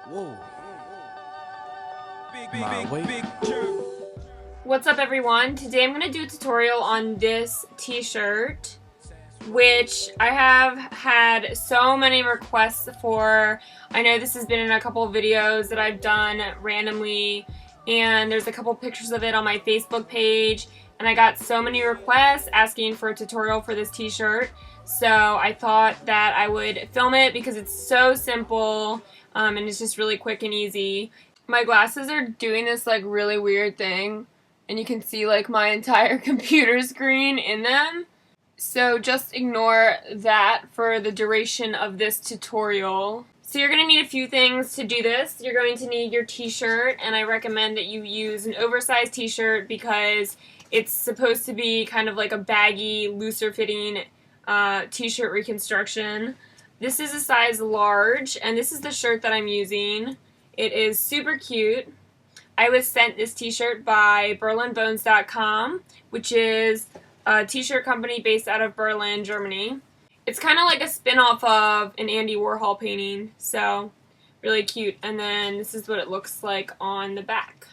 Whoa. My weight. What's up, everyone? Today I'm going to do a tutorial on this t-shirt, which I have had so many requests for. I know this has been in a couple of videos that I've done randomly, and there's a couple pictures of it on my Facebook page, and I got so many requests asking for a tutorial for this t-shirt, so I thought that I would film it because it's so simple, and it's just really quick and easy. My glasses are doing this like really weird thing, and you can see like my entire computer screen in them. So just ignore that for the duration of this tutorial. So you're going to need a few things to do this. You're going to need your t-shirt, and I recommend that you use an oversized t-shirt because it's supposed to be kind of like a baggy, looser fitting t-shirt reconstruction. This is a size large, and this is the shirt that I'm using. It is super cute. I was sent this t-shirt by berlinbones.com, which is a t-shirt company based out of Berlin, Germany. It's kind of like a spin-off of an Andy Warhol painting, so really cute. And then this is what it looks like on the back.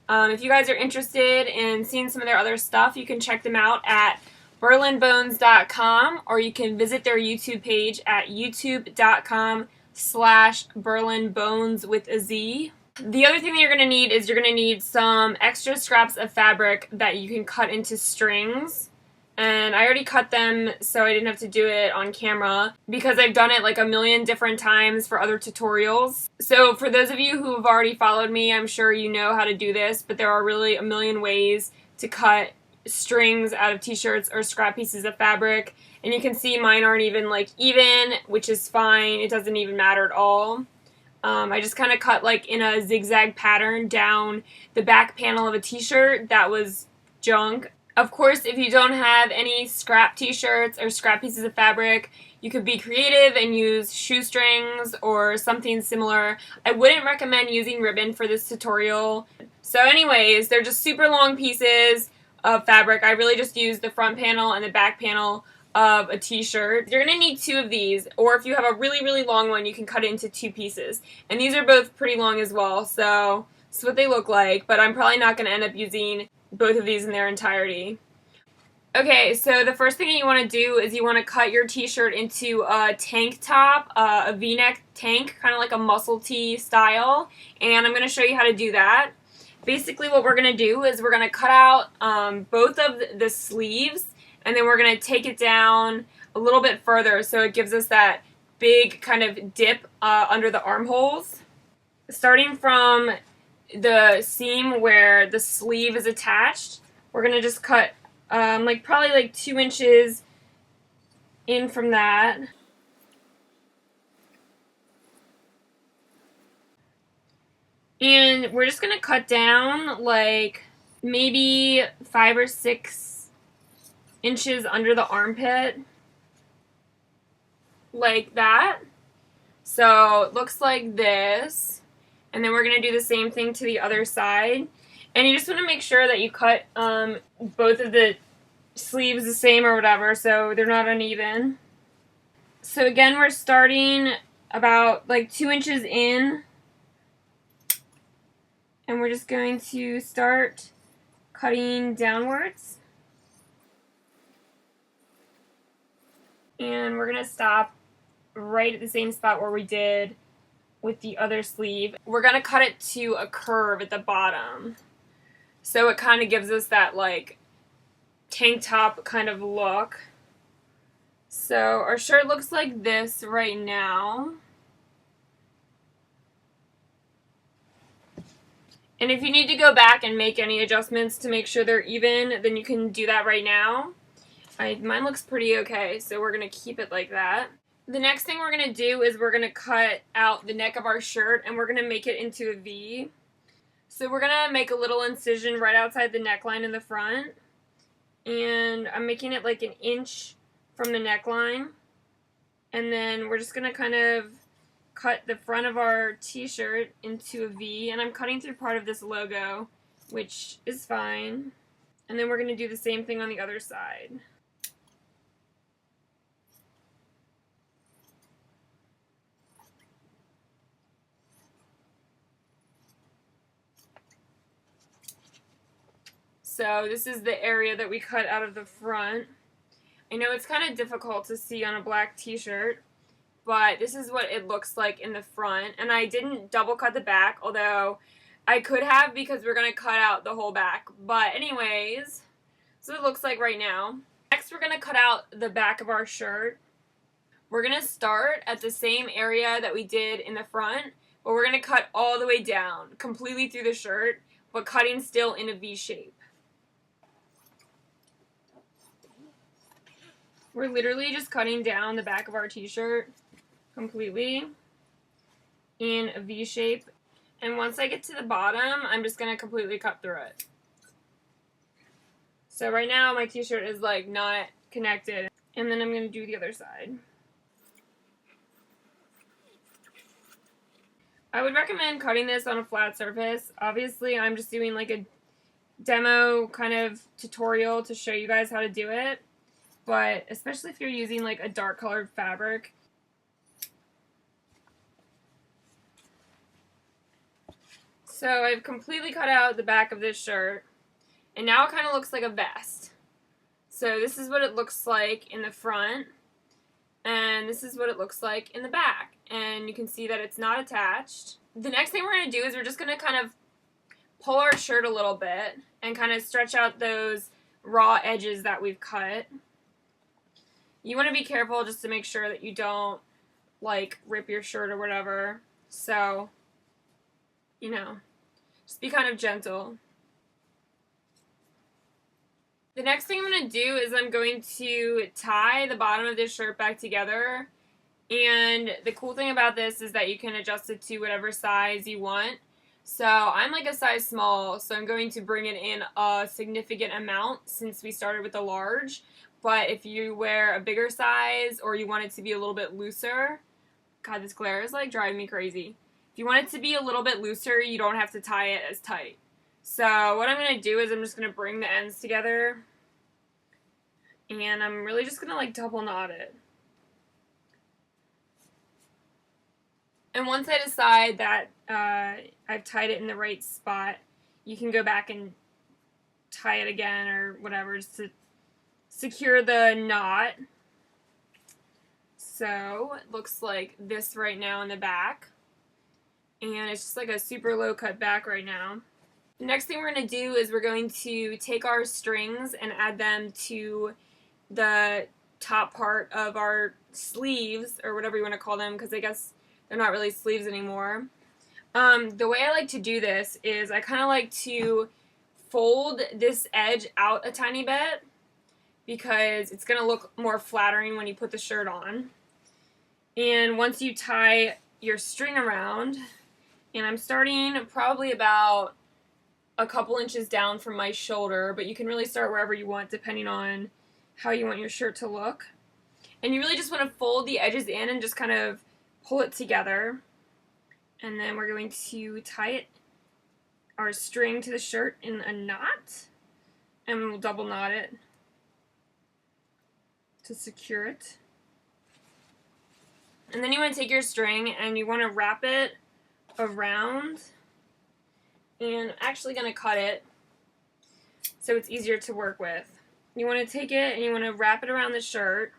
If you guys are interested in seeing some of their other stuff, you can check them out at berlinbones.com, or you can visit their YouTube page at youtube.com/berlinbones with a Z. The other thing that you're going to need is you're going to need some extra scraps of fabric that you can cut into strings. And I already cut them, so I didn't have to do it on camera because I've done it like a million different times for other tutorials. So for those of you who have already followed me, I'm sure you know how to do this, but there are really a million ways to cut strings out of t-shirts or scrap pieces of fabric. And you can see mine aren't even like even, which is fine. It doesn't even matter at all. I just kind of cut like in a zigzag pattern down the back panel of a t-shirt that was junk. Of course, if you don't have any scrap t-shirts or scrap pieces of fabric, you could be creative and use shoestrings or something similar. I wouldn't recommend using ribbon for this tutorial. So anyways, they're just super long pieces of fabric. I really just used the front panel and the back panel of a t-shirt. You're going to need two of these, or if you have a really, really long one, you can cut it into two pieces. And these are both pretty long as well, so this is what they look like, but I'm probably not going to end up using both of these in their entirety. Okay, so the first thing you want to do is you want to cut your t-shirt into a tank top, a v-neck tank, kind of like a muscle tee style, and I'm going to show you how to do that. Basically what we're going to do is we're going to cut out both of the sleeves, and then we're going to take it down a little bit further so it gives us that big kind of dip under the armholes. Starting from the seam where the sleeve is attached, we're going to just cut probably like 2 inches in from that. And we're just going to cut down like maybe 5 or 6 inches under the armpit, like that. So it looks like this. And then we're going to do the same thing to the other side. And you just want to make sure that you cut both of the sleeves the same or whatever, so they're not uneven. So again, we're starting about like 2 inches in. And we're just going to start cutting downwards. And we're going to stop right at the same spot where we did with the other sleeve. We're going to cut it to a curve at the bottom. So it kind of gives us that like tank top kind of look. So our shirt looks like this right now. And if you need to go back and make any adjustments to make sure they're even, then you can do that right now. Mine looks pretty okay, so we're going to keep it like that. The next thing we're going to do is we're going to cut out the neck of our shirt, and we're going to make it into a V. So we're going to make a little incision right outside the neckline in the front. And I'm making it like 1 inch from the neckline. And then we're just going to kind of cut the front of our t-shirt into a V. And I'm cutting through part of this logo, which is fine. And then we're going to do the same thing on the other side. So this is the area that we cut out of the front. I know it's kind of difficult to see on a black t-shirt, but this is what it looks like in the front. And I didn't double cut the back, although I could have because we're going to cut out the whole back. But anyways, so it looks like right now. Next, we're going to cut out the back of our shirt. We're going to start at the same area that we did in the front, but we're going to cut all the way down, completely through the shirt, but cutting still in a V shape. We're literally just cutting down the back of our t-shirt completely in a V shape. And once I get to the bottom, I'm just going to completely cut through it. So right now my t-shirt is like not connected. And then I'm going to do the other side. I would recommend cutting this on a flat surface. Obviously, I'm just doing like a demo kind of tutorial to show you guys how to do it. But especially if you're using like a dark colored fabric. So I've completely cut out the back of this shirt. And now it kind of looks like a vest. So this is what it looks like in the front. And this is what it looks like in the back. And you can see that it's not attached. The next thing we're going to do is we're just going to kind of pull our shirt a little bit and kind of stretch out those raw edges that we've cut. You want to be careful just to make sure that you don't like rip your shirt or whatever. So, you know, just be kind of gentle. The next thing I'm going to do is I'm going to tie the bottom of this shirt back together. And the cool thing about this is that you can adjust it to whatever size you want. So I'm like a size small, so I'm going to bring it in a significant amount since we started with a large. But if you wear a bigger size or you want it to be a little bit looser, God, this glare is like driving me crazy. If you want it to be a little bit looser, you don't have to tie it as tight. So what I'm going to do is I'm just going to bring the ends together and I'm really just going to like double knot it. And once I decide that I've tied it in the right spot, you can go back and tie it again or whatever just to secure the knot. So it looks like this right now in the back. And it's just like a super low cut back right now. The next thing we're going to do is we're going to take our strings and add them to the top part of our sleeves, or whatever you want to call them, because I guess they're not really sleeves anymore. The way I like to do this is I kind of like to fold this edge out a tiny bit because it's going to look more flattering when you put the shirt on. And once you tie your string around, and I'm starting probably about a couple inches down from my shoulder, but you can really start wherever you want depending on how you want your shirt to look. And you really just want to fold the edges in and just kind of pull it together. And then we're going to tie our string to the shirt in a knot, and we'll double knot it to secure it. And then you want to take your string and you want to wrap it around, and I'm actually going to cut it so it's easier to work with. You want to take it and you want to wrap it around the shirt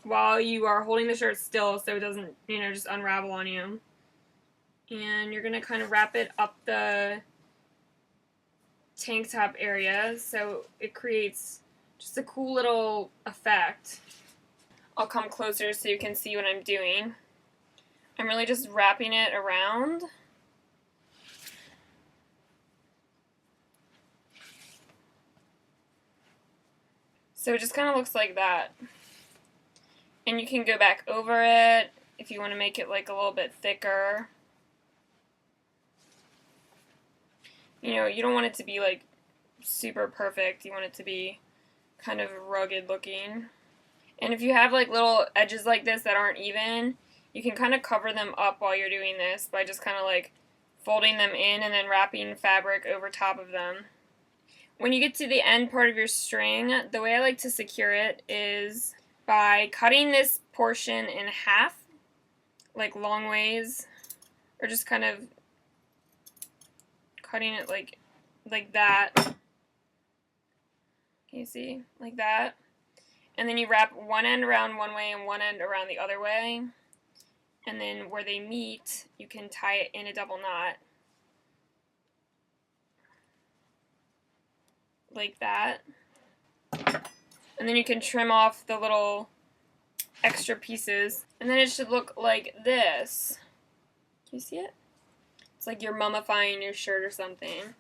while you are holding the shirt still so it doesn't, just unravel on you. And you're going to kind of wrap it up the tank top area so it creates just a cool little effect. I'll come closer so you can see what I'm doing. I'm really just wrapping it around. So it just kind of looks like that. And you can go back over it if you want to make it like a little bit thicker. You don't want it to be like super perfect. You want it to be kind of rugged looking. And if you have like little edges like this that aren't even, you can kind of cover them up while you're doing this by just kind of like folding them in and then wrapping fabric over top of them. When you get to the end part of your string, the way I like to secure it is by cutting this portion in half, like long ways, or just kind of cutting it like like that. Can you see? Like that. And then you wrap one end around one way and one end around the other way. And then where they meet, you can tie it in a double knot. Like that. And then you can trim off the little extra pieces. And then it should look like this. Can you see it? It's like you're mummifying your shirt or something.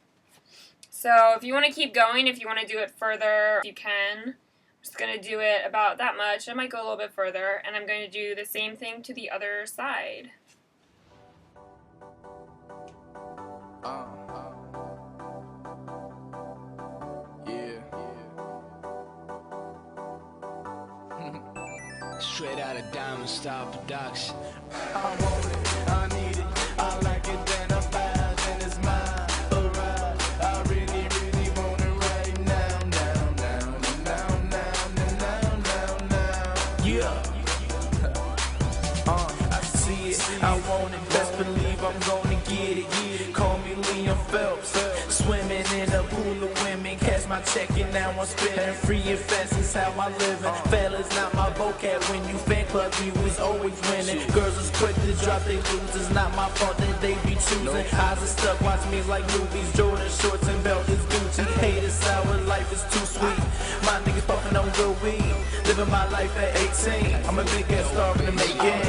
So if you want to keep going, if you want to do it further, you can. I'm just going to do it about that much. I might go a little bit further. And I'm going to do the same thing to the other side. Straight out of Diamond Style Production. I want it, I need it, I like it, then I buy and it's mine. Alright, I really, really want it right now, now, now, now, now, now, now, now. Yeah. I see it, I want it, best believe I'm gonna get it. Call me Liam Phelps, swimming in a pool of women. Catch my check and now I'm spinning. Free and fast is how I live. Fellas, not my vocab. When you fan club, you was always winning. Girls is quick to drop they lose. It's not my fault that they be choosing. Eyes are stuck, watch me like movies. Jordan shorts and belt is Gucci. Hate is sour, life is too sweet. My niggas puffing on good weed. Living my life at 18. I'm a big ass star in the making.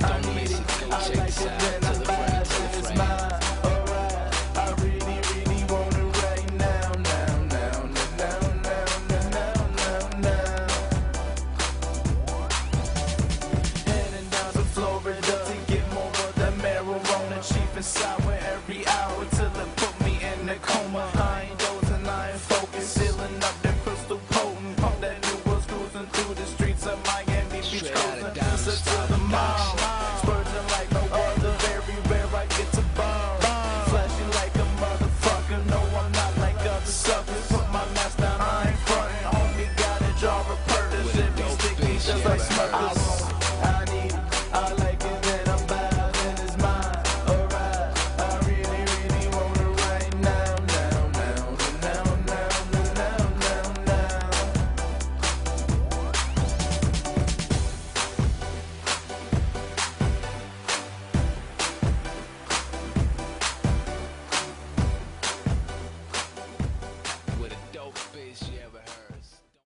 I need it, I like it, then I buy it, then it's mine. Alright, I really, really want it right now, now, now, now, now, now, now, now. Heading down to Florida to get more of that marijuana, cheap and sour every hour till it put me in a coma. I ain't dozing, I ain't focused, sealing up that crystal potent. Pump that new was cruising through the streets of Miami Beach, cruising to the mall. Spurging like no other, very rare I get to bomb. Flashing like a motherfucker, no I'm not like other suckers. Put my mask down, I ain't frontin', homie got a jar of purpose. It be sticky just like Smurfers.